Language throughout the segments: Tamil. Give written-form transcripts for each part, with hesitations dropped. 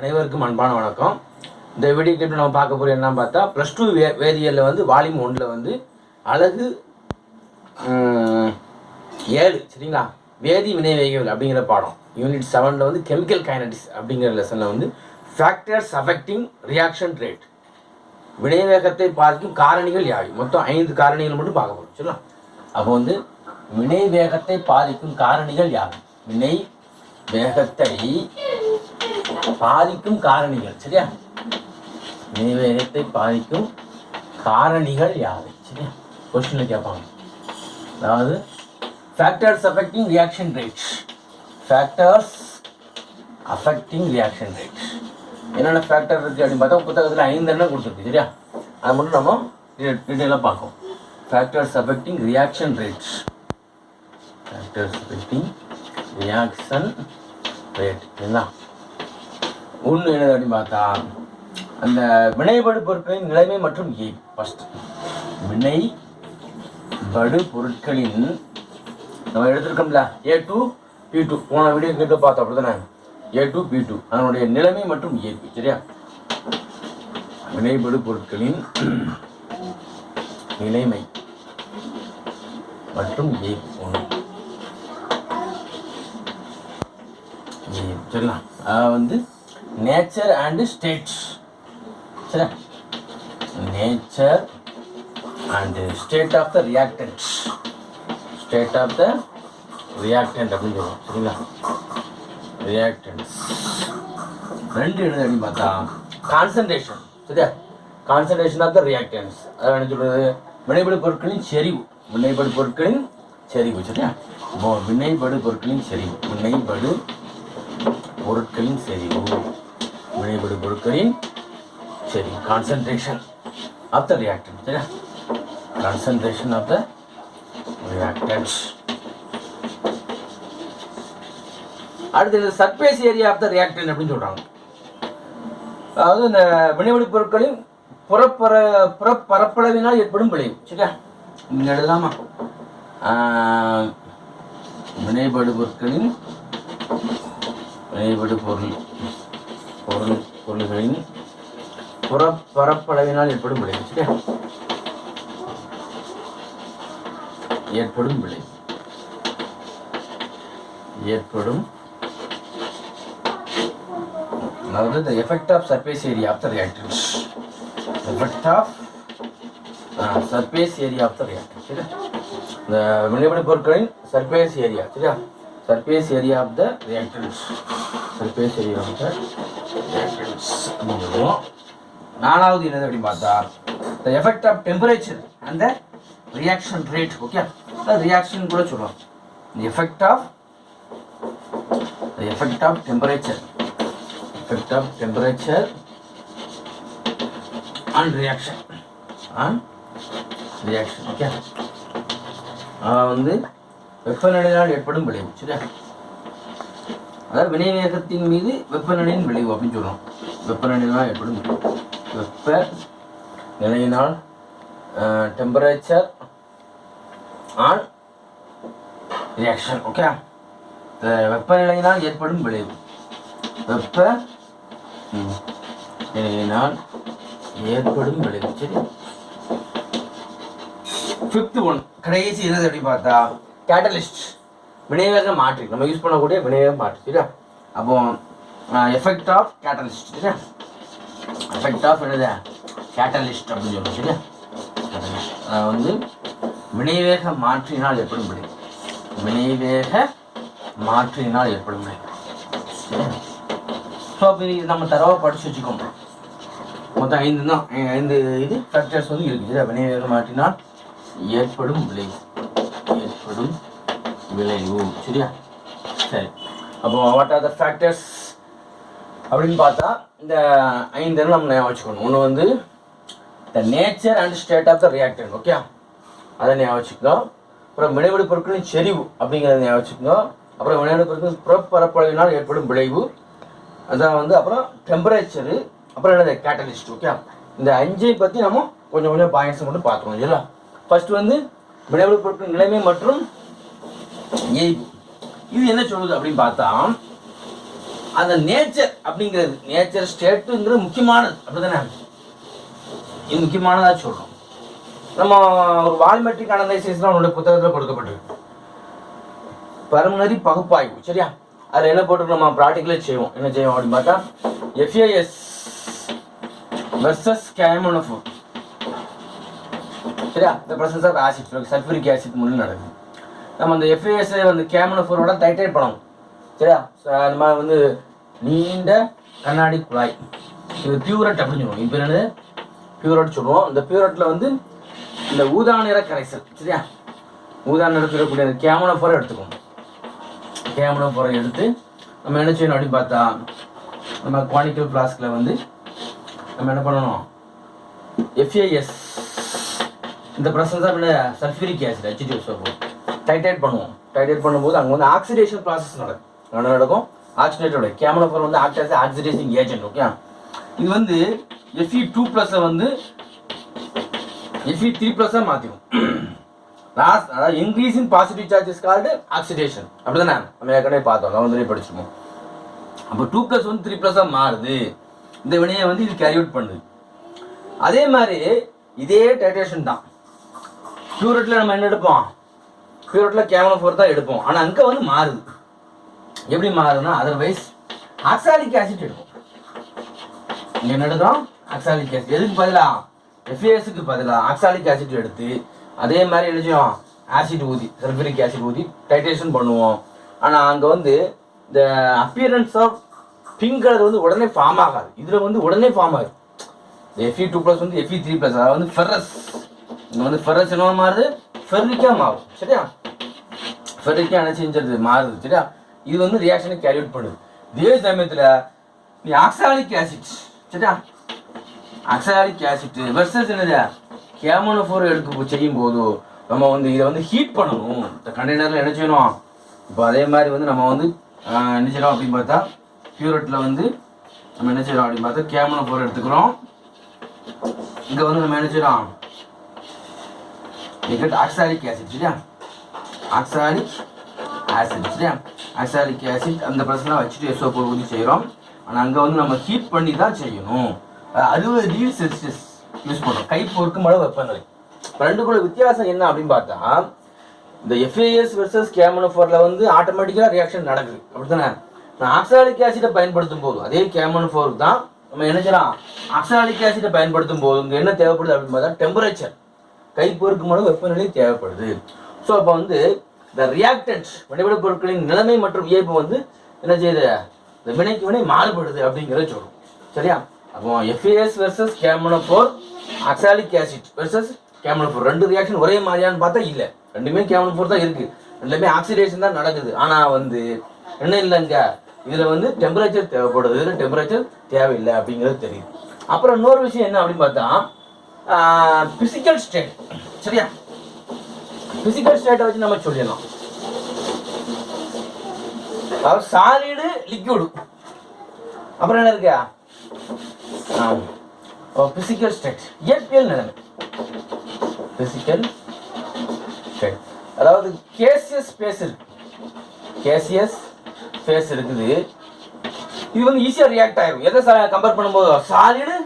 அனைவருக்கும் அன்பான வணக்கம். இந்த வீடியோ கிளிப்பில் நம்ம பார்க்க போகிற என்னன்னு பார்த்தா +2 வேதியியலில் வந்து வால்யூம் 1 வந்து அழகு 7 சரிங்களா, வேதி வினைவேகவியல் அப்படிங்கிற பாடம். யூனிட் 7ல் வந்து கெமிக்கல் கைனடிக்ஸ் அப்படிங்கிற லெசனில் வந்து ஃபேக்டர்ஸ் அஃபெக்டிங் ரியாக்ஷன் ரேட், வினைவேகத்தை பாதிக்கும் காரணிகள் யாவை, மொத்தம் 5 காரணிகள் மட்டும் பார்க்க போகிறோம் சரிங்களா. அப்போ வந்து வினைவேகத்தை பாதிக்கும் காரணிகள் யாவை, வினை வேகத்தை பாதிக்கும் காரணிகள் சரியா, வினைவேகத்தை பாதிக்கும் காரணிகள் யாவை சரியா, கொஸ்டின்ல கேட்பாங்க. அதாவது factors affecting reaction rate, factors affecting reaction rate என்னென்ன ஃபேக்டர் இருக்குது அப்படின்னு பார்த்தா புத்தகத்தில் 5 எண்ணம் கொடுத்துருக்கு சரியா, அதை மட்டும் நம்ம டீட்டெயிலாக பார்ப்போம். Factors affecting reaction rate, factors affecting reaction rate என்ன ஒன்று என்னது அப்படின்னு பார்த்தா அந்த வினைபடு பொருட்களின் நிலைமை மற்றும் ஏ. ஃபர்ஸ்ட் வினைபடு பொருட்களின் நம்ம எடுத்துருக்கோம்ல A2 P2, போன வீடியோ கிட்ட பார்த்தோம் அப்படிதானே, A2 P2 அதனுடைய நிலைமை மற்றும் ஏபி சரியா. வினைபடு பொருட்களின் நிலைமை மற்றும் ஏபி ஒன்று சரிங்களா. வந்து நேச்சர் அண்ட் ஸ்டேட் சரி, nature and state of the reactant, state of the reactant அப்படின்னு சொல்லுவோம் சரிங்களா. ரியாக்டன்ஸ் ரெண்டு எழுது அப்படின்னு பார்த்தா கான்சன்ட்ரேஷன் சரியா, கான்சன்ட்ரேஷன் ஆஃப் த ரியாக்டன்ஸ், அதாவது என்ன சொல்றது, வினைபடு பொருட்களின் செறிவு, வினைபடு பொருட்களின் செறிவு சரியா. வினைபடு பொருட்களின் செறிவு, வினைபடு பொருட்களின் செறிவு, வினைபடு பொருட்களின் செறிவு, கான்சன்ட்ரேஷன் ஆஃப் த ரியாக்டன்ட் சரியா, கான்சன்ட்ரேஷன் ஆஃப் த ரியாக்டன்ட். அடுத்தது surface area of the reactant அப்படின்னு சொல்றாங்க. அதாவது இந்த வினைபடு பொருட்களின் புறப்பரப்பளவினால் ஏற்படும் விளைவு சரியா. இங்க எழுதலாமா, வினைபடு பொருட்களின் வினைபடு பொருள்களின் புறப்பரப்பளவினால் ஏற்படும் விளைவு சரியா, ஏற்படும் விளைவு, ஏற்படும் அதாவது the effect of surface area of the reactants, effect of surface area of the reactant சரியா. இந்த வினைபடு பொருட்களின் சர்ஃபேஸ் ஏரியா சரியா, surface area of the reactants, surface area of the reactants அப்படின்னு சொல்லுவோம். நாலாவது என்னது அப்படின்னு பார்த்தா the effect of temperature and the reaction rate okay, reaction கூட சொல்லுவோம். the effect of temperature, effect of temperature and reaction okay, வந்து வெப்பநிலையினால் ஏற்படும் விளைவு சரியா. அதாவது வினைவேகத்தின் மீது வெப்பநிலையின் விளைவு அப்படின்னு சொல்றோம். வெப்பநிலையினால் ஏற்படும் விளைவு, வெப்ப நிலையினால் டெம்பரேச்சர் ஆன் ரியாக்ஷன் ஓகே, வெப்பநிலையினால் ஏற்படும் விளைவு, வெப்ப நிலையினால் ஏற்படும் விளைவு சரி. 5th ஒன் கடைசி என்னது அப்படின்னு பார்த்தா கேட்டலிஸ்ட், வினைவேக மாற்றி, நம்ம யூஸ் பண்ணக்கூடிய வினைவேக மாற்றி சரியா. அப்போ எஃபெக்ட் ஆஃப் கேட்டலிஸ்ட் சரியா, எஃபெக்ட் ஆஃப் என்னது கேட்டலிஸ்ட் அப்படின்னு சொல்லுவோம் சரியா. வந்து வினைவேக மாற்றினால் ஏற்படும் விளைவு, வினைவேக மாற்றினால் ஏற்படும் விளைவு சரியா. ஸோ அப்போ இது நம்ம தரவாக படித்து வச்சுக்கோங்க. மொத்தம் 5 தான், 5 இது ஃபேக்டர்ஸ் வந்து இருக்குது சரியா. வினைவேக மாற்றினால் ஏற்படும் விளைவு, ஏற்படும் விளைவு சரியா. சரி, அப்போ வாட் ஆர் த ஃபேக்டர்ஸ் அப்படின்னு பார்த்தா இந்த 5 நம்ம ஞாபகம் வச்சுக்கணும். ஒன்று வந்து the nature and state of the reactant okay, அதை ஞாபகம் வச்சுக்கணும். அப்புறம் வினைபடு பொருட்களின் செறிவு அப்படிங்கிறத ஞாபகம் வச்சுக்கணும். அப்புறம் வினைபடு பொருட்களின் புறப்பரப்பளவினால் ஏற்படும் விளைவு, அதான் வந்து அப்புறம் டெம்பரேச்சரு, அப்புறம் என்னது கேட்டலிஸ்ட் ஓகே. இந்த 5 பற்றி நம்ம கொஞ்சம் பாயிண்ட்ஸ் மட்டும் பார்த்துக்கணும் இல்லையா. ஃபர்ஸ்ட் வந்து வினைபடு பொருட்களின் நிலைமை மற்றும் ஏய்வு, இது என்ன சொல்லுது அப்படின்னு பார்த்தா அந்த நேச்சர் அப்படிங்கிறது நேச்சர் ஸ்டேட்டுங்கிறது முக்கியமானது அப்படிதானே. இது முக்கியமானதாக சொல்கிறோம். நம்ம ஒரு வால்மெட்ரிக் அனலைசிஸ் தான் உங்களுடைய புத்தகத்தில் கொடுக்கப்பட்டிருக்கு. பருமனரி பகுப்பாய்வு சரியா. அதில் என்ன போட்டு நம்ம ப்ராக்டிக்கலே செய்வோம். என்ன செய்வோம் அப்படின்னு பார்த்தா எஃப்ஏஎஸ் வெர்சஸ் கேமோனோஃபோர் சரியா. இந்த presence of acid sulphuric acid முன்னு நடக்குது. நம்ம அந்த எஃப்ஏஎஸ் வந்து கேமோனோஃபோரோட டைட்ரேட் பண்ணணும் சரியா. அந்த மாதிரி வந்து நீண்ட கண்ணாடி குழாய் இது பியூரட் அப்படின்னு சொல்லுவோம். இப்போ என்னது பியூரட் சொல்லுவோம். இந்த பியூரட்டில் வந்து இந்த ஊதா நிற கரைசல் சரியா. ஊதா நிறத்தில் இருக்கக்கூடிய அந்த கேமோனோஃபோரை எடுத்துக்கணும். கேமோனோஃபோரை எடுத்து நம்ம என்ன செய்யணும் அப்படின்னு பார்த்தா நம்ம குவானிக்கல் ஃப்ளாஸ்கில் வந்து நம்ம என்ன பண்ணணும் எஃப்ஏஎஸ் இந்த presence of sulphuric acid H2SO titrate பண்ணுவோம். டைட்ரேட் பண்ணும்போது அங்கே வந்து ஆக்சிடேஷன் ப்ராசஸ் நடக்கும். ஆக்சிடேட்டோட கேமோனோஃபோர் வந்து act as oxidation agent okay. இது வந்து Fe2+ வந்து Fe3+ மாற்றிடும். அதாவது increase in positive charges called oxidation அப்படிதானே. நம்ம ஏற்கனவே பார்த்தோம், நம்ம வந்து படிச்சிருக்கோம். அப்போ 2+ வந்து 3+ மாறுது. இந்த வினையை வந்து இது கேரி அவுட் பண்ணுது. அதே மாதிரி இதே டைட்ரேஷன் தான் பியூரட்டில் நம்ம என்ன எடுப்போம், பியூரட்டில் கேமோனோஃபோர் தான் எடுப்போம். ஆனால் அங்கே வந்து மாறுது. எப்படி மாறுதுன்னா அதர்வைஸ் ஆக்சாலிக் ஆசிட் எடுப்போம். இங்கே என்ன எடுக்கிறோம் ஆக்சாலிக் ஆசிட். எதுக்கு பதிலாக எஃப்ஏஎஸ்க்கு பதிலாக ஆக்சாலிக் ஆசிட் எடுத்து அதே மாதிரி என்ன செய்வோம் ஆசிட் ஊதி சல்ஃபூரிக் ஆசிட் ஊதி டைட்ரேஷன் பண்ணுவோம். ஆனால் அங்கே வந்து இந்த அப்பியரன்ஸ் ஆஃப் பிங்க் கலர் வந்து உடனே ஃபார்ம் ஆகாது. இதில் வந்து உடனே ஃபார்ம் ஆகுது. Fe2+ வந்து Fe3+, அதாவது வந்து ஃபெரஸ். இங்கே வந்து ஃபெரஸ் என்ன மாறுது ஃபெர்ரிக்காக மாறும் சரியா. ஃபெர்ரிக்காக என்ன செஞ்சது மாறுது சரியா. இது வந்து ரியாக்ஷனை கேரி அவுட் பண்ணுது. இதே சமயத்தில் நீ ஆக்சாலிக் ஆசிட் சரியா, ஆக்சாலிக் ஆசிட் வெர்சஸ் என்னது கேமோனோஃபோர் எடுக்க செய்யும் போது நம்ம வந்து இதை வந்து ஹீட் பண்ணணும். இந்த கண்டெய்னரில் என்ன செய்யணும். இப்போ அதே மாதிரி வந்து நம்ம வந்து என்ன செய்யறோம் அப்படின்னு பார்த்தா பியூரட்டில் வந்து நம்ம என்ன செய்யறோம் அப்படின்னு பார்த்தா கேமோனோஃபோர் எடுத்துக்கிறோம். இங்கே வந்து நம்ம என்ன செய்யறோம் ஆக்சாலிக் ஆசிட் சரியா. ஆக்சாலிக் ஆசிட் சரியா. ஆக்சாலிக் ஆசிட் அந்த பிரச்சனை H2SO4 ஊதி செய்கிறோம். ஆனால் அங்கே வந்து நம்ம ஹீட் பண்ணி தான் செய்யணும். 60 டிகிரி செல்சியஸ் யூஸ் பண்ணுறோம். கை பொறுக்கும் அளவு வெப்பநிலை. ரெண்டுக்குள்ள வித்தியாசம் என்ன அப்படின்னு பார்த்தா இந்த எஃப்ஏஎஸ் வெர்சஸ் கேமோனோஃபோரில் வந்து ஆட்டோமேட்டிக்காக ரியாக்ஷன் நடக்குது அப்படித்தானே. நான் ஆக்சாலிக் ஆசிட்டை பயன்படுத்தும் போது அதே கேமோனோஃபோருக்கு தான் நம்ம என்ன செய்யலாம் ஆக்சாலிக் ஆசிட்டை பயன்படுத்தும் போது இங்கே என்ன தேவைப்படுது அப்படின்னு பார்த்தா டெம்பரேச்சர் கை பொறுக்கும் அளவு வெப்பநிலை தேவைப்படுது. ஸோ அப்போ வந்து இந்த ரியாக்டன்ட் வினைவிட பொருட்களின் நிலைமை மற்றும் இயல்பு வந்து என்ன செய்யுது இந்த வினைக்கு வினை மாறுபடுது அப்படிங்கிறத சொல்லும் சரியா. அப்போ FAS versus K M N O four oxalic acid versus K M N O four ரெண்டு ரியாக்ஷன் ஒரே மாதிரியான்னு பார்த்தா இல்லை. ரெண்டுமே கேமோனோஃபோர் தான் இருக்குது. ரெண்டுமே ஆக்சிடேஷன் தான் நடக்குது. ஆனால் வந்து என்ன இல்லைங்க இதில் வந்து டெம்பரேச்சர் தேவைப்படுது, இதில் டெம்பரேச்சர் தேவையில்லை அப்படிங்கிறது தெரியுது. அப்புறம் இன்னொரு விஷயம் என்ன அப்படின்னு பார்த்தா பிசிக்கல் ஸ்டேட் சரியா. பிசிக்கல் ஸ்டேட்டை வச்சு நம்ம சொல்லிடலாம். அதாவது சாலிடு லிக்விடு அப்புறம் என்ன இருக்கா பிசிக்கல் ஸ்டேட் இயற்பியல் நிலைமை. பிசிக்கல் ஸ்டேட் அதாவது கேசியஸ் ஃபேஸ் இருக்கு. கேசியஸ் ஃபேஸ் இருக்குது. இது வந்து ஈஸியாக ரியாக்ட் ஆகிடும். எதை கம்பேர் பண்ணும்போது சாலிடு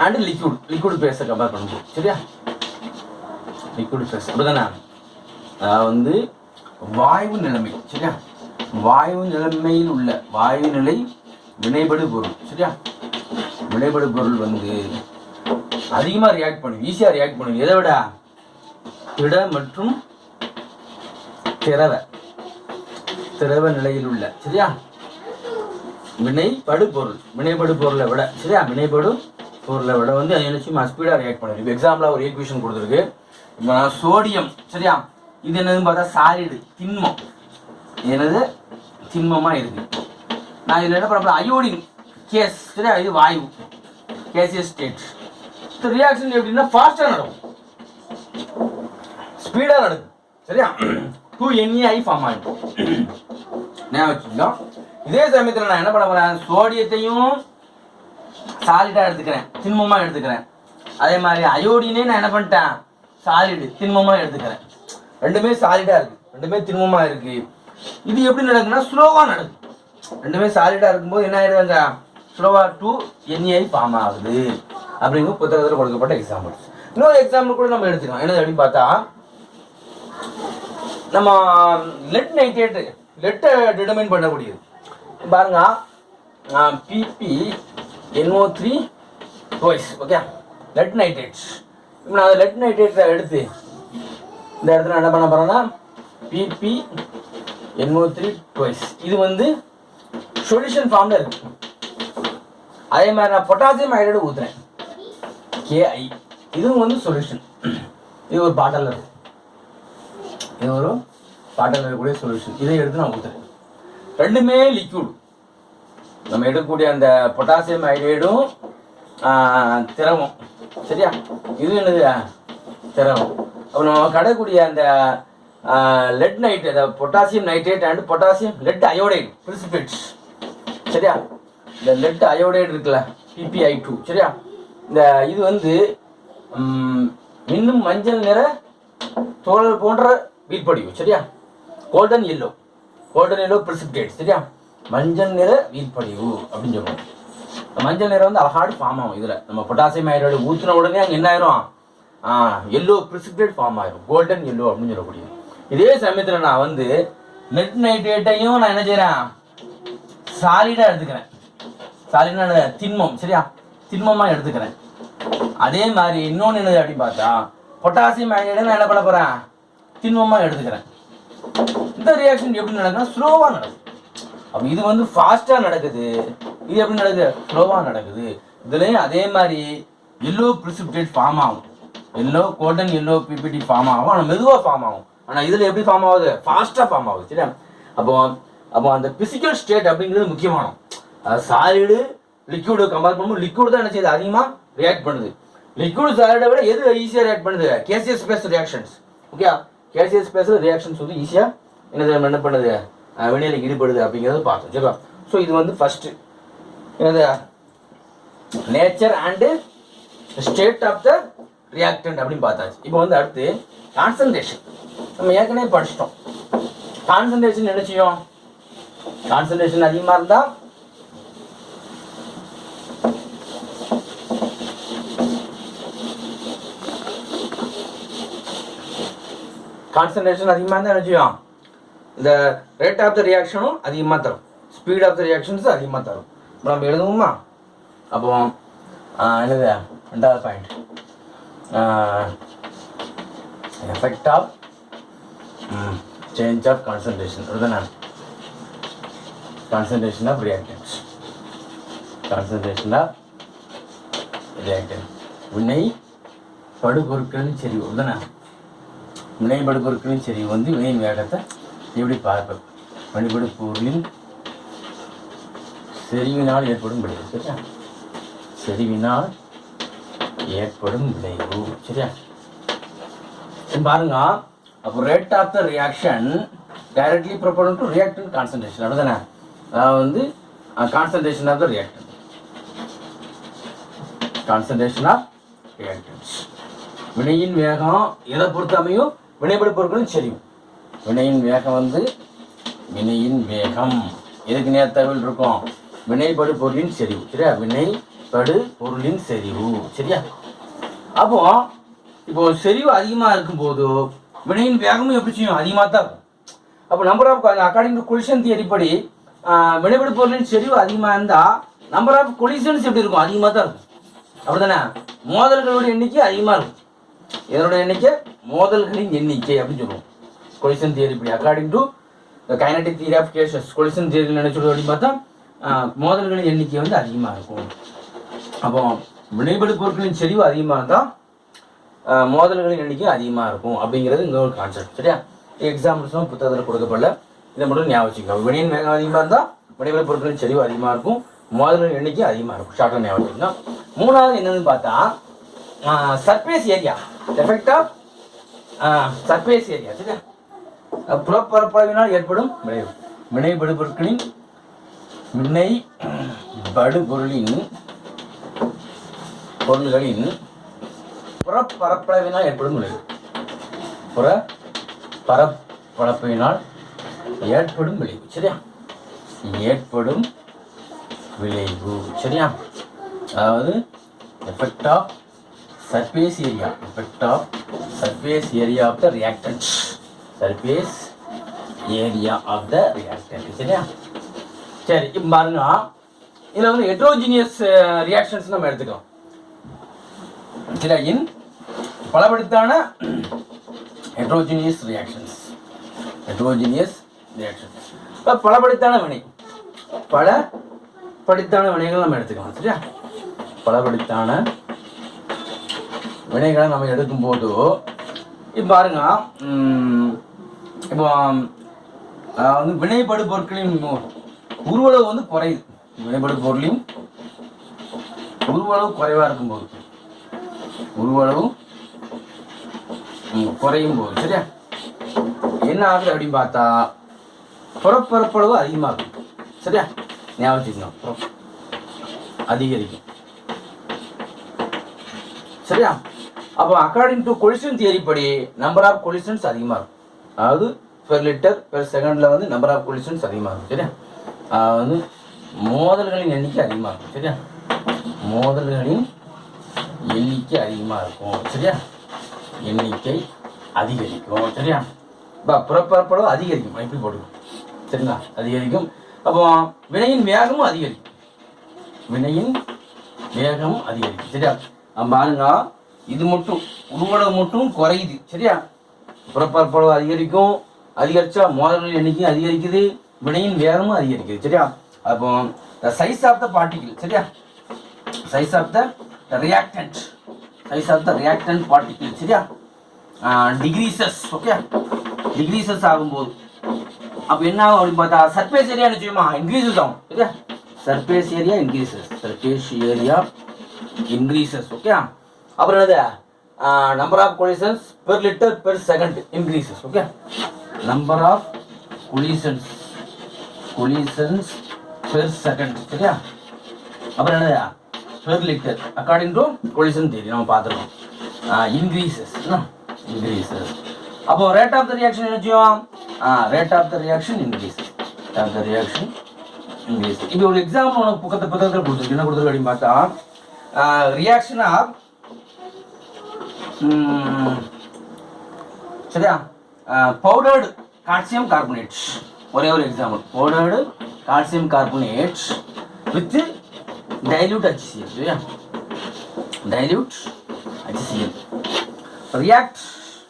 அண்ட் லிக்விட் ஃபேஸை கம்பேர் பண்ணும்போது சரியா. லிக்விட் ஃபேஸ் அப்படிதானே. அதாவது வந்து வாயு நிலைமை சரியா. வாயு நிலைமையில் உள்ள வாயு நிலை வினைபடு பொருள் சரியா. வினைபடு பொருள் வந்து அதிகமாக ரியாக்ட் பண்ணும், ஈஸியாக ரியாக்ட் பண்ணும். எதை விட திட மற்றும் திரவ நிலையில் உள்ள சரியா வினைபடு பொருளை விட சரியா. வினைபடு பொருளை விட வந்து என்ன ஸ்பீடாக ரியாக்ட் பண்ணுது. இப்போ எக்ஸாம்பிளாக ஒரு ஈக்குவேஷன் கொடுத்துருக்கு. இப்போ நான் சோடியம் சரியா. இது என்னதுன்னு பார்த்தா சாலிடு திண்மம். என்னது திண்மமாக இருக்குது. நான் இதில் என்ன பண்ண அயோடின் கேஸ் சரியா. இது வாயு கேசியஸ் ஸ்டேட். இந்த ரியாக்ஷன் எப்படின்னா ஃபாஸ்ட்டாக நடக்கும், ஸ்பீடாக நடக்கும் சரியா. 2NaI ஃபார்ம் ஆகிடும் ஞாபகம் வச்சுக்கோங்க. இதே சமயத்தில் நான் என்ன பண்ண போகிறேன் சோடியத்தையும் சாலிடாக எடுத்துக்கிறேன், திண்மமாக எடுத்துக்கிறேன். அதே மாதிரி அயோடினே நான் என்ன பண்ணிட்டேன் சாலிடு திண்மமாக எடுத்துக்கிறேன். ரெண்டுமே சாலிடாக இருக்குது, ரெண்டுமே திண்மமாக இருக்குது. இது எப்படி நடக்குன்னா ஸ்லோவாக நடக்கும். ரெண்டுமே சாலிடாக இருக்கும்போது என்ன ஆயிடுவாங்க, ஸ்லோவா டு NaI ஃபார்ம் ஆகுது அப்படிங்கிற புத்தகத்தில் கொடுக்கப்பட்ட எக்ஸாம்பிள். இன்னொரு எக்ஸாம்பிள் கூட நம்ம எடுத்துக்கலாம். என்னது அப்படின்னு பார்த்தா, நம்ம லெட் நைட்ரேட், லெட்டை டிட்டர்மைன் பண்ணக்கூடியது பாருங்க. PpNO3 twice. Okay, let nitrate. இப்போ நான் லெட் நைட்ரேட்டை எடுத்து இந்த இடத்துல என்ன பண்ண போகிறேன்னா PpNO3 ட்வைஸ். இது வந்து சொல்யூஷன் ஃபார்மில் இருக்கு. அதே மாதிரி நான் பொட்டாசியம் ஹைட்ரேட் ஊற்றுறேன் KI. இதுவும் வந்து சொல்யூஷன். இது ஒரு பாட்டில் இருக்கு, இது ஒரு பாட்டில் இருக்கக்கூடிய சொல்யூஷன். இதை எடுத்து நான் ஊற்றுறேன். ரெண்டுமே லிக்யூட். நம்ம எடுக்கக்கூடிய அந்த பொட்டாசியம் ஹைட்ரேடும் திரவம். சரியா, இது என்னது திரவம். அப்போ நம்ம கடக்கூடிய அந்த lead nitrate, potassium nitrate and potassium lead iodide precipitates. சரியா, இந்த லெட் அயோடைடு இருக்குல்ல PpI2. சரியா, இந்த இது வந்து இன்னும் மஞ்சள் நிற தோழல் போன்ற வீழ்படிவு. சரியா, கோல்டன் எல்லோ பிரிசிபிடேட். சரியா, மஞ்சள் நிற வீழ்படிவு அப்படின்னு சொல்லுவோம். மஞ்சள் நிறம் வந்து அழகாடு ஃபார்ம் ஆகும். இதில் நம்ம பொட்டாசியம் ஹைட்ரேட் ஊற்றின உடனே அங்கே என்ன ஆயிரும், எல்லோ பிரிசிபிடேட் ஃபார்ம் ஆயிரும், கோல்டன் எல்லோ அப்படின்னு சொல்லக்கூடிய. இதே சமயத்தில் நான் வந்து லெட் நைட்ரேட்டையும் நான் என்ன செய்கிறேன், சாலிடாக எடுத்துக்கிறேன். சாலிடாக திண்மம். சரியா, திண்மமாக எடுத்துக்கிறேன். அதே மாதிரி இன்னொன்று என்னது அப்படின்னு பார்த்தா, பொட்டாசியம் ஹைட்ரேட்டை நான் என்ன பண்ண போகிறேன், திண்மமாக எடுத்துக்கிறேன். இந்த ரியாக்ஷன் எப்படி நடக்குதுன்னா ஸ்லோவாக நடக்குது. அப்போ இது வந்து ஃபாஸ்ட்டாக நடக்குது, இது எப்படி நடக்குது, ஸ்லோவாக நடக்குது. இதுலேயும் அதே மாதிரி எல்லோ பிரிசிபிடேட் ஃபார்ம் ஆகும், yellow golden yellow PPT form ஆகும். ஆனால் மெதுவாக ஃபார்ம் ஆகும். ஆனால் இதில் எப்படி ஃபார்ம் ஆகுது, ஃபாஸ்ட்டாக ஃபார்ம் ஆகுது. சரியா, அப்போ அந்த பிசிக்கல் ஸ்டேட் அப்படிங்கிறது முக்கியமானது. சாலிடு லிக்யூடு கம்பேர் பண்ணும்போது லிக்யூடு தான் என்ன செய்யுது, அதிகமாக ரியாக்ட் பண்ணுது. லிக்யூடு சாலிடை விட எது ஈஸியாக ரியாக்ட் பண்ணுது, gaseous space reactions. Okay, gaseous space reactions வந்து ஈஸியாக என்ன பண்ணுது, வினையில் ஈடுபடுது அப்படிங்கிறது பார்த்தோம். சரிங்களா, ஸோ இது வந்து ஃபஸ்ட்டு என்னது nature and state of the reactant அப்படின்னு பார்த்தாச்சு. இப்போ வந்து அடுத்து கான்சன்ட்ரேஷன். நம்ம ஏற்கனவே படிச்சிட்டோம். கான்சன்ட்ரேஷன் என்ன செய்யும், கான்சன்ட்ரேஷன் அதிகமாக இருந்தால் கான்சன்ட்ரேஷன் அதிகமாக இருந்தால் என்ன செய்யும், இந்த ரேட் ஆஃப் த ரியாக்ஷனும் அதிகமாக தரும், ஸ்பீட் ஆஃப் த ரியாக்ஷன்ஸும் அதிகமாக தரும். இப்போ நம்ம எழுதுவோமா, அப்போ என்னது ரெண்டாவது point, effect of change of concentration. அதுதானே concentration of reactants, concentration of reactants. வினை படுபொருட்களின் செறிவு. அதுதானே வினை படுபொருட்களின் செறிவு வந்து வினையின் வேகத்தை எப்படி பார்ப்பது, வினைபடு பொருளின் செறிவினால் ஏற்படும் விளைவு. சரியா, செறிவினால் ஏற்படும் விளைவு. சரியா, பாருங்க. அப்போ rate of the reaction directly proportional to reactant concentration. அதுதானே, அதாவது வந்து concentration of the reactant, concentration of reactants. வினையின் வேகம் எதை பொறுத்து அமையும், வினைபடு பொருட்களின் செறிவு. வினையின் வேகம் வந்து வினையின் வேகம் எதுக்கு நேர்த்தகவல் இருக்கும், வினைபடு பொருளின் செறிவு. சரியா, வினைபடு பொருளின் செறிவு. சரியா, அப்போ இப்போ செறிவு அதிகமாக இருக்கும்போது வினையின் வேகமும் எப்படி செய்யும், அதிகமாக தான் இருக்கும். அப்போ number of according to collision theory படி வினைபடு பொருளின் செறிவு அதிகமாக இருந்தால் நம்பர் ஆஃப் கொலிஷன்ஸ் எப்படி இருக்கும், அதிகமாக தான் இருக்கும். அப்படி தானே, மோதல்களோட எண்ணிக்கை அதிகமாக இருக்கும். இதனோட எண்ணிக்கை மோதல்களின் எண்ணிக்கை அப்படின்னு சொல்லுவோம் கொலிஷன் தியரி படி. According to kinetic theory of gases, collision தியரியில் நினைச்சது அப்படின்னு பார்த்தா மோதல்களின் எண்ணிக்கை வந்து அதிகமாக இருக்கும். அப்போ வினைபடு பொருட்களின் செறிவு அதிகமாக இருந்தால் மோதல்களின் எண்ணிக்கை அதிகமாக இருக்கும் அப்படிங்கிறது இங்கே ஒரு கான்செப்ட். சரியா, எக்ஸாம்பிள்ஸும் புத்தகத்தில் கொடுக்கப்படல, இதை மட்டும் ஞாபகம் வச்சுக்கோங்க. வினையின் வேகம் அதிகமாக இருந்தால் வினைபடு பொருட்களின் செறிவு அதிகமாக இருக்கும், மோதல்களின் எண்ணிக்கை அதிகமாக இருக்கும். ஷார்ட்டாக ஞாபகம் வச்சுக்கோங்க. மூணாவது என்னன்னு பார்த்தா surface area, effect of surface area. சரியா, புறப்பரப்பளவினால் ஏற்படும் விளைவு. வினைபடு பொருட்களின் பொருள்களின் புறப்பரப்பளவினால் ஏற்படும் விளைவு. புறப்பரப்பளவினால் ஏற்படும் விளைவு. சரியா, ஏற்படும் விளைவு. சரியா? அதாவது effect of surface area, effect of surface area of the reactant, surface area of the reactant. சரியா? சரி, இப்போ பாருங்க, இதில் வந்து ஹெட்ரோஜீனியஸ் ரியாக்ஷன்ஸ் நம்ம எடுத்துக்கலாம். சரியா? இன் பலபடித்தான ஹெட்ரோஜீனியஸ் ரியாக்ஷன்ஸ், ஹெட்ரோஜீனியஸ் ரியாக்ஷன்ஸ், இப்போ பலபடித்தான வினை, பலபடித்தான வினைகள் நம்ம எடுத்துக்கலாம். சரியா? பலபடித்தான வினைகளை நம்ம எடுக்கும்போது இப்போ பாருங்க, இப்போ வந்து வினைப்படு பொருட்களின் உருவளவு வந்து குறையுது. வினைப்படு பொருளின் உருவளவு குறைவாக இருக்கும்போது, உருவளவு குறையும் போது, சரியா, என்ன ஆகுது அப்படின்னு பார்த்தா புறப்பரப்பளவு அதிகமாகும். சரியா? ஞாபகம் வச்சுக்கணும், அதிகரிக்கும். சரியா? அப்போ அக்கார்டிங் டு கொலிஷன் தியரி படி நம்பர் ஆஃப் கொலிஷன்ஸ் அதிகமாக இருக்கும். அதாவது பெர் லிட்டர் பெர் செகண்டில் வந்து நம்பர் ஆஃப் கொலிஷன்ஸ் அதிகமாக இருக்கும். சரியா? வந்து மோதல்களின் எண்ணிக்கை அதிகமாக இருக்கும். சரியா? மோதல்களின் எண்ணிக்கை அதிகமாக இருக்கும். சரியா? எண்ணிக்கை அதிகரிக்கும். சரியா? புறப்பரப்பளவு அதிகரிக்கும். எப்படி போட்டுக்கும்? சரிங்களா? அதிகரிக்கும். அப்போ வினையின் வேகமும் அதிகரிக்கும். வினையின் வேகமும் அதிகரிக்கும். சரியா? பாருங்க, இது மட்டும் உருவளவு மட்டும் குறையுது. சரியா? புறப்பரப்பளவு அதிகரிக்கும், அதிகரிச்சா மோதல்களின் எண்ணிக்கை அதிகரிக்குது, வினையின் வேகமும் அதிகரிக்குது. சரியா? அப்போ சைஸ் ஆஃப் த பார்ட்டிகிள், சரியா, size of the reactant, size of the reactant particle, சரியா, டிக்ரீசஸ். ஓகே, டிக்ரீசஸ் ஆகும்போது அப்போ என்ன ஆகும் அப்படின்னு பார்த்தா சர்ஃபேஸ் ஏரியா நிச்சயமா இன்க்ரீசஸ் ஆகும். சரியா? Surface area increases, surface area increases. Okay, அப்புறம் என்னது number of collisions per litre per second increases. Okay, number of collisions per second. சரியா? அப்புறம் என்னது per litre according to collision theory நம்ம பார்த்துருக்கோம். Increases, increases. அப்போ ரேட் ஆஃப் த ரியாக்ஷன் என்ன செய்யும்? Rate of the reaction increases, rate of the reaction increases. இப்போ ஒரு எக்ஸாம்பிள் உனக்கு புத்தகத்தில் கொடுத்துருக்கு. என்ன கொடுத்துருக்கு அப்படின்னு பார்த்தா ரியாக்ஷன் ஆஃப், சரியா, பவுடர்டு கால்சியம் கார்பனேட். ஒரே ஒரு example, powdered calcium carbonate with dilute HCl. சரியா? Dilute HCl react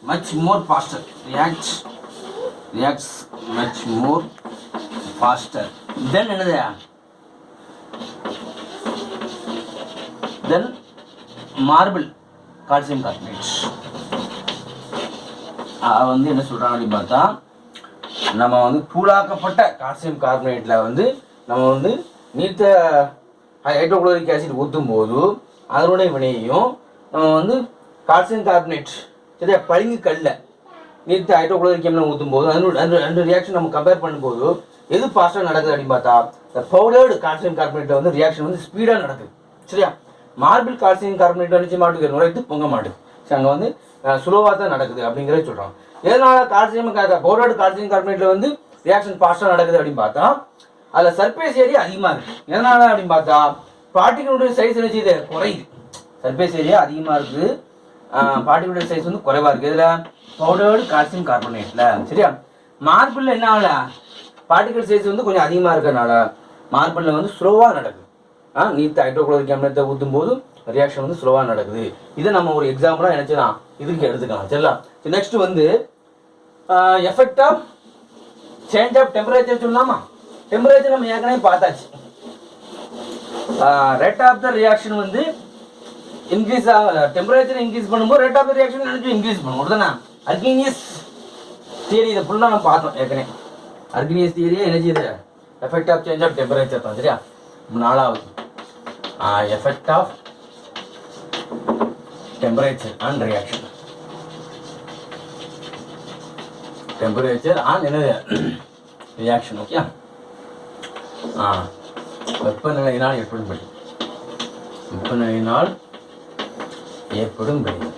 much more faster, reacts much more faster then என்னது then marble calcium carbonate. வந்து என்ன சொல்றாங்க அப்படின்னு பார்த்தா நம்ம வந்து தூளாக்கப்பட்ட கால்சியம் கார்பனேட்டில் வந்து நம்ம வந்து நீர்த்த ஹைட்ரோகுளோரிக் ஆசிட் ஊற்றும் போது அதனுடைய வினையையும் நம்ம வந்து கால்சியம் கார்பனேட், சரியா, பளிங்கு கல்ல நீர்த்த ஹைட்ரோகுளோரிக் அமிலம் ஊற்றும் போது அந்த ரியாக்ஷன் நம்ம கம்பேர் பண்ணும்போது எது ஃபாஸ்ட்டாக நடக்குது அப்படின்னு பார்த்தா இந்த பவுடர்டு கால்சியம் கார்பனேட்டில் வந்து ரியாக்ஷன் வந்து ஸ்பீடாக நடக்குது. சரியா? மார்பிள் கால்சியம் கார்பனேட் நினச்சி மாட்டுக்கு நுழைத்து பொங்க மாட்டுது. சரி, அங்கே வந்து ஸ்லோவாக தான் நடக்குது அப்படிங்கிறத சொல்கிறாங்க. எதனால கால்சியம் பவுடர்டு கால்சியம் கார்பனேட்டில் வந்து ரியாக்ஷன் ஃபாஸ்ட்டாக நடக்குது அப்படின்னு பார்த்தா அதில் சர்ஃபேஸ் ஏரியா அதிகமாக இருக்குது. எதனால அப்படின்னு பார்த்தா பார்ட்டிகளுடைய சைஸ் என்ன செய்யுது? குறையுது. சர்ஃபேஸ் ஏரியா அதிகமாக இருக்குது, பார்ட்டிகளுடைய சைஸ் வந்து குறைவாக இருக்குது. இதில் பவுடர்டு கால்சியம் கார்பனேட்டில். சரியா? மார்பிளில் என்ன ஆகல? பார்ட்டிகல் சைஸ் வந்து கொஞ்சம் அதிகமாக இருக்கிறதுனால மார்பிளில் வந்து ஸ்லோவாக நடக்குது. நீர்த்த ஹைட்ரோகுளோரிக் அமிலத்தை ஊற்றும் போது ரியாக்ஷன் வந்து ஸ்லோவாக நடக்குது. இதை நம்ம ஒரு எக்ஸாம்பிளாக நினச்சிடலாம், இதுக்கு எடுத்துக்கலாம். சரிங்களா? நெக்ஸ்ட் வந்து effect of change of temperature சொல்லலாமா? டெம்பரேச்சர் நம்ம ஏற்கனவே பார்த்தாச்சு. ரேட் ஆஃப் த ரியாக்ஷன் வந்து இன்க்ரீஸ் டெம்பரேச்சர் இன்க்ரீஸ் பண்ணும்போது ரேட் ஆஃப் த ரியாக்ஷன் நினச்சி இன்க்ரீஸ் பண்ணும். அப்படிதானே? அர்கீனியஸ் தியரி இதை ஃபுல்லாக நம்ம பார்த்தோம் ஏற்கனவே. அர்கீனியஸ் தியரியே என்ன செய்யுது? Effect of change of temperature தான். சரியா? நாலாவது effect of temperature and reaction. Temperature and என்னது? ரியாக்ஷன். ஓகே, வெப்பநிலையினால் ஏற்படும் விளைவு, வெப்பநிலையினால் ஏற்படும் விளைவு.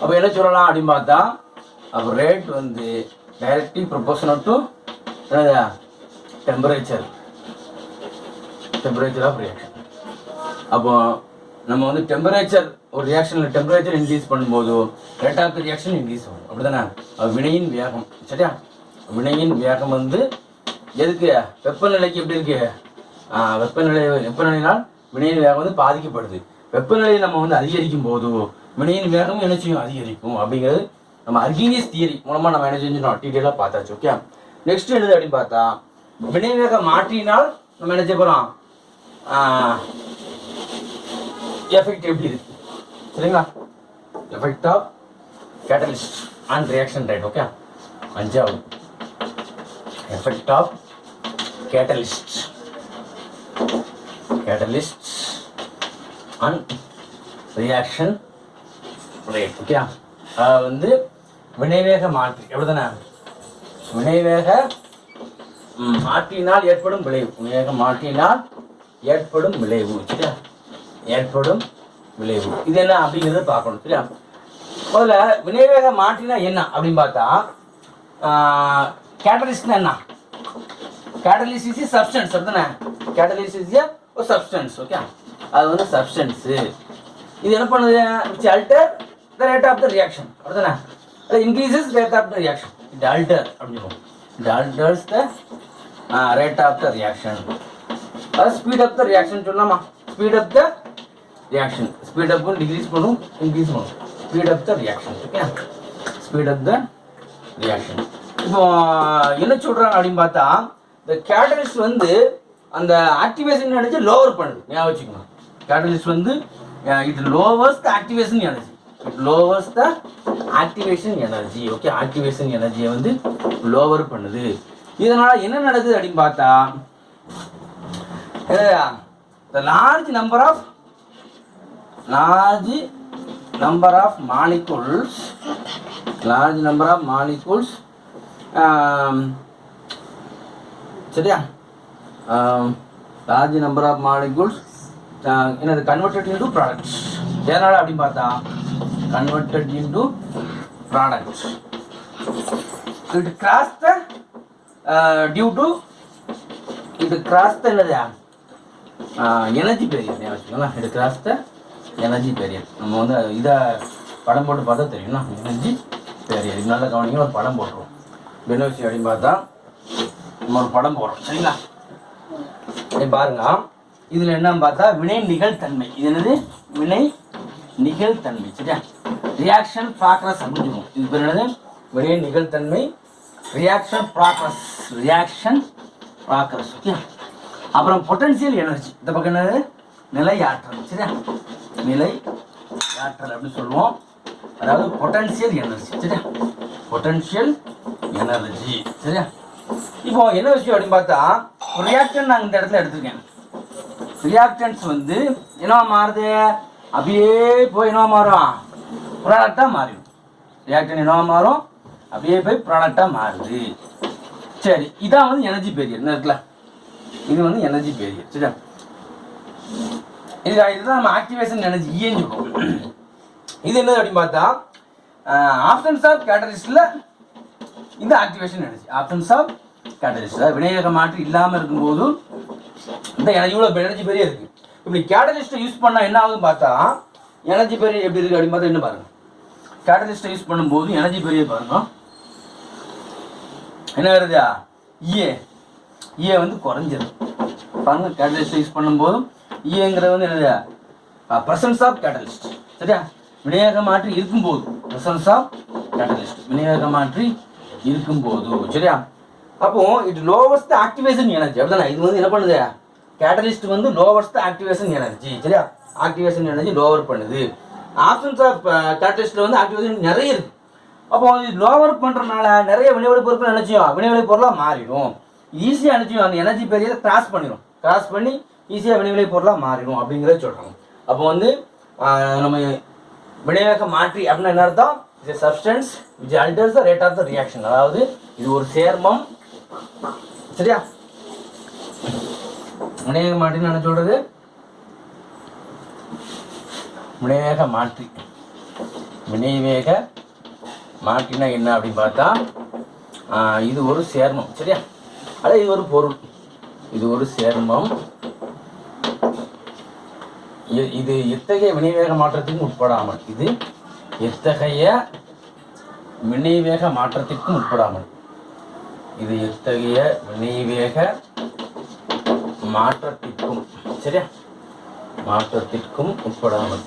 அப்போ என்ன சொல்லலாம் அப்படின்னு பார்த்தா அப்போ ரேட் வந்து directly proportional to temperature of reaction. அப்போ நம்ம வந்து டெம்பரேச்சர் ஒரு ரியாக்ஷனில் டெம்பரேச்சர் இன்க்ரீஸ் பண்ணும்போது rate of the reaction increase ஆகும். அப்படி தானே? வினையின் வேகம். சரியா? வினையின் வேகம் வந்து எதுக்கு? வெப்பநிலைக்கு எப்படி இருக்கு? வெப்பநிலையினால் வினையின் வேகம் வந்து பாதிக்கப்படுது. வெப்பநிலையை நம்ம வந்து அதிகரிக்கும் போது வினையின் வேகம் என்ன செய்யும்? அதிகரிக்கும். அப்படிங்கிறது நம்ம அர்கீனியஸ் தியரி மூலமாக நம்ம என்ன செஞ்சோம்? டீட்டெயிலாக பார்த்தாச்சு. ஓகே, நெக்ஸ்ட் என்னது அப்படின்னு பார்த்தா வினை வேக மாற்றினால் நம்ம என்ன செய்ய போகிறோம்? எஃபெக்ட் எப்படி இருக்கு? சரிங்களா? Effect of catalyst and reaction rate. Okay, அஞ்சாவது effect of catalyst and reaction rate. Okay, வந்து வினைவேக மாற்றி. எப்படி தானே? வினைவேக மாற்றினால் ஏற்படும் விளைவு. வினைவேக மாற்றினால் ஏற்படும் விளைவு. சரியா? ஏற்படும் விளைவு இது என்ன அப்படிங்கிறத பார்க்கணும். சரியா? முதல்ல வினைவேக மாற்றினா என்ன அப்படின்னு பார்த்தா கேட்டலிஸ்ட்னா என்ன? Catalyst is substance. அப்படிதானே? கேட்டலிஸ்ட் இஸ் ஒரு சப்ஸ்டன்ஸ். ஓகே, அது வந்து சப்ஸ்டன்ஸு. இது என்ன பண்ணுது? It's alter the rate of the reaction. அப்படிதானே? அது increases rate of the reaction. It alter அப்படின்னு it alters the rate of the reaction. அது ஸ்பீட் அப் த ரியாக்ஷன் சொல்லலாமா? Speed up the reaction. Speed up decrease பண்ணும், இன்க்ரீஸ் பண்ணும். Speed up the reaction. Okay, speed up the reaction. இப்போ என்ன சொல்றாங்க அப்படின்னு பார்த்தா இந்த கேட்டலிஸ்ட் வந்து அந்த ஆக்டிவேஷன் எனர்ஜி லோவர் பண்ணுது. ஞாபகம் வச்சுக்கணும். கேட்டலிஸ்ட் வந்து it lovers the activation energy. It lovers the activation energy. Okay, activation எனர்ஜியை வந்து லோவர் பண்ணுது. இதனால என்ன நடக்குது அப்படின்னு பார்த்தா the large number of molecules சரியா? large number of molecules என்னது converted into products. எதனால அப்படின்னு பார்த்தா converted into products. it cross the due to it cross the என்னது எனர்ஜி பேரியர். வச்சுக்கோங்களா, இது கிராஸ் த எனர்ஜி பேரியர். நம்ம வந்து இதை படம் போட்டு பார்த்தா தெரியும்னா எனர்ஜி பேரியர். இது நல்ல கவனிங்க, ஒரு படம் போட்டுருவோம். என்ன விஷயம் அப்படின்னு பார்த்தா நம்ம ஒரு படம் போடுறோம். சரிங்களா? பாருங்க, இதில் என்னன்னு பார்த்தா வினை நிகழ்த்தன்மை. இது என்னது? வினை நிகழ்த்தன்மை. சரியா? ரியாக்ஷன் ப்ராக்ரஸ் அப்படின்னு. இது பேர் என்னது? வினை நிகழ்த்தன்மை, ரியாக்ஷன் ப்ராக்ரஸ். ஓகே, அப்புறம் பொட்டன்சியல் எனர்ஜி. இந்த பக்கம் என்னது? நிலை ஆற்றல். சரியா? நிலை ஆற்றல் அப்படின்னு சொல்லுவோம். அதாவது பொட்டன்சியல் எனர்ஜி. சரியா? Potential energy. சரியா? இப்போ என்ன விஷயம் அப்படின்னு பார்த்தா ஒரு ரியாக்டன் நான் இந்த இடத்துல எடுத்துருக்கேன். ரியாக்டன்ஸ் வந்து என்னவா மாறுது? அப்படியே போய் என்னவா மாறும்? ப்ராடக்டாக மாறிடும். ரியாக்டன் என்னவா மாறும்? அப்படியே போய் ப்ராடக்டாக மாறுது. சரி, இதான் வந்து எனர்ஜி பேரியர். இந்த இடத்துல இது வந்து எனர்ஜி பேரியர். சரியா? இதுதான் நம்ம ஆக்டிவேஷன் எனர்ஜி ஈன்னு சொல்லுவோம். இது என்னது அப்படின்னு பார்த்தா ஆப்ஷன்ஸ் ஆஃப் கேட்டலிஸ்ட்ல இந்த activation energy. Options of catalyst வினைவேக மாற்றி இல்லாமல் இருக்கும்போது இந்த இவ்வளோ எனர்ஜி பேரியர் இருக்கு. இப்படி கேட்டலிஸ்ட்டை யூஸ் பண்ணால் என்ன ஆகுதுன்னு பார்த்தா எனர்ஜி பேரியர் எப்படி இருக்கு அப்படின்னு பார்த்தா என்ன பாருங்க. கேட்டலிஸ்ட்டை யூஸ் பண்ணும்போது எனர்ஜி பேரியர் பாருங்க என்ன வருதா? ஈஏ வந்து குறைஞ்சிடும் பாருங்க. கேட்டலிஸ்ட் யூஸ் பண்ணும்போது ஈங்கிறது வந்து என்னது? Presence of catalyst. சரியா? வினைவேக மாற்றி இருக்கும்போது பிரசன்ஸ் ஆஃப் கேட்டலிஸ்ட். வினைவேக மாற்றி இருக்கும்போது. சரியா? அப்போ it lovers the activation energy. அப்படிதானே? இது வந்து என்ன பண்ணுது? கேட்டலிஸ்ட் வந்து லோவர்ஸ் த ஆக்டிவேஷன் எனர்ஜி. சரியா? ஆக்டிவேஷன் எனர்ஜி லோவர் பண்ணுது. ஆப்ஷன்ஸ் ஆஃப் கேட்டலிஸ்ட்ல வந்து ஆக்டிவேஷன் நிறைய இருக்கு. அப்போ இது லோவர் பண்ணுறதுனால நிறைய வினைவிளை பொருட்கள் நினைச்சியும் வினைவிளை பொருளாக மாறிடும். ஈஸியாக நினைச்சியும் அந்த எனர்ஜி பேரியரை கிராஸ் பண்ணிடும். கிராஸ் பண்ணி ஈஸியாக வினைவிளை பொருளாக மாறிடும் அப்படிங்கிறத சொல்கிறாங்க. அப்போ வந்து நம்ம வினைவேக மாற்றி அப்படின்னா என்ன அர்த்தம்? இது substance which alters the rate of the reaction. அதாவது இது ஒரு சேர்மம். சரியா? வினைவேக மாற்றின்னு என்ன சொல்றது? வினைவேக மாற்றினா என்ன அப்படின்னு பார்த்தா இது ஒரு சேர்மம். சரியா? அதாவது இது ஒரு பொருள். இது ஒரு சேர்மம். இது எத்தகைய வினைவேக மாற்றத்திற்கும் உட்படாமல், இது எத்தகைய வினைவேக மாற்றத்திற்கும் உட்படாமல், இது எத்தகைய வினைவேக மாற்றத்திற்கும், சரியா, மாற்றத்திற்கும் உட்படாமல்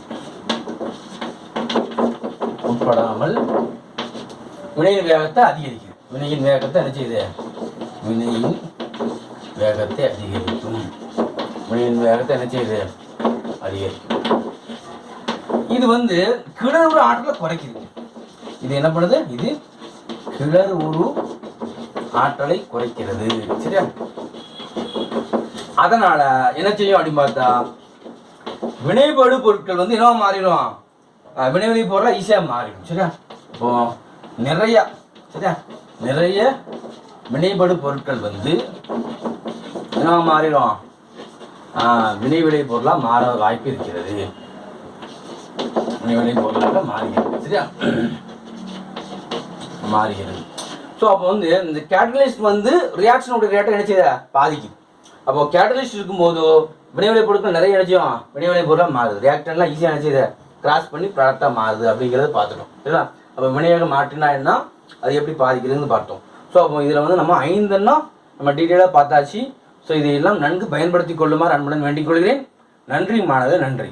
வினையின் வேகத்தை அதிகரிக்குது. வினையின் வேகத்தை என்ன செய்யுது? வினையின் வேகத்தை அதிகரிக்கும். வினையின் வேகத்தை என்ன செய்யுது? அதிகரிக்கும். இது கிளறு ஆற்றலை குறைக்குது. இது என்ன பண்ணுது? இது கிளறு ஆற்றலை குறைக்கிறது. சரியா? அதனால என்ன செய்யும் அப்படின்னு பார்த்தா, வினைபடு பொருட்கள் என்னவா மாறிடும்? வினைவினை பொருளா ஈஸியா மாறிடும். சரியா? இப்போ நிறைய, சரியா, நிறைய வினைபடு பொருட்கள் என்னவா மாறிடும்? வினைவினை பொருளா மாற வாய்ப்பு இருக்கிறது. வினைவினை பொருளாக மாறுகிறது. சரியா? மாறுகிறது. ஸோ அப்போ இந்த கேட்டலிஸ்ட் ரியாக்ஷனுடைய ரேட்டை என்ன செய்ய பாதிக்குது. அப்போ கேட்டலிஸ்ட் இருக்கும்போதோ வினைவினை பொருட்கள் நிறைய நினைச்சோம் வினைவினை பொருளாக மாறுது. ரியாக்டர்லாம் ஈஸியாக நினைச்சது கிராஸ் பண்ணி ப்ராடக்டாக மாறுது அப்படிங்கிறத பார்த்துட்டோம். சரிங்களா? அப்போ வினைவேக மாற்றினா என்ன, அது எப்படி பாதிக்குதுன்னு பார்த்தோம். ஸோ அப்போ இதில் நம்ம 5 நம்ம டீட்டெயிலாக பார்த்தாச்சு. ஸோ இதையெல்லாம் நன்கு பயன்படுத்தி கொள்ளுமாறு அன்புடன் வேண்டிக் கொள்கிறேன். நன்றி மாணவர்களே, நன்றி.